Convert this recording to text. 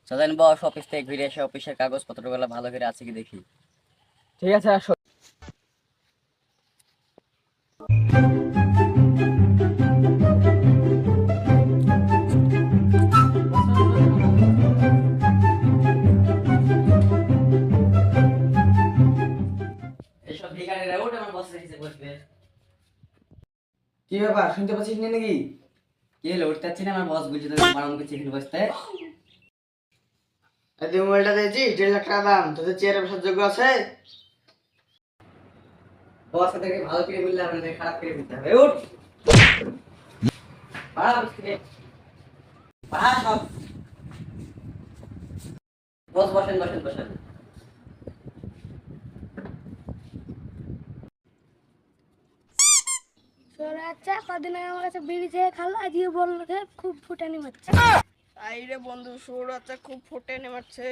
চলেন বস, অফিস থেকে ঘুরে এসে অফিসের কাগজপত্রগুলো ভালো করে আছে কি দেখি। ঠিক আছে, আসো। এইসব ভিখারিরা ওঠ, আমার বসের কাছে বসবে। কি ব্যাপার, শুনতে পাচ্ছিস না নাকি? কি হলো, উঠতে পারছি না? আমার বস বলছে তো আমার আমাকে চেয়ারে বসতে। তুই মোবাইলটা দিয়েছিস 1.5 লাখ টাকা দাম, তোদের চেয়ারে বসার যোগ্য আছে? বস থেকে ভালো করে বললে আমাদের খারাপ করে বলতে হবে। উঠ, বাড়া অফিস থেকে, বাড়া সব। বস বসেন বসেন বসেন। আচ্ছা, কদিন আগে আমার কাছে বিড়ি চেয়ে খালো, আজকে বললো যে খুব ফুটানি মারছে। তাই রে বন্ধু, সৌর খুব ফোটে নেমাচ্ছে।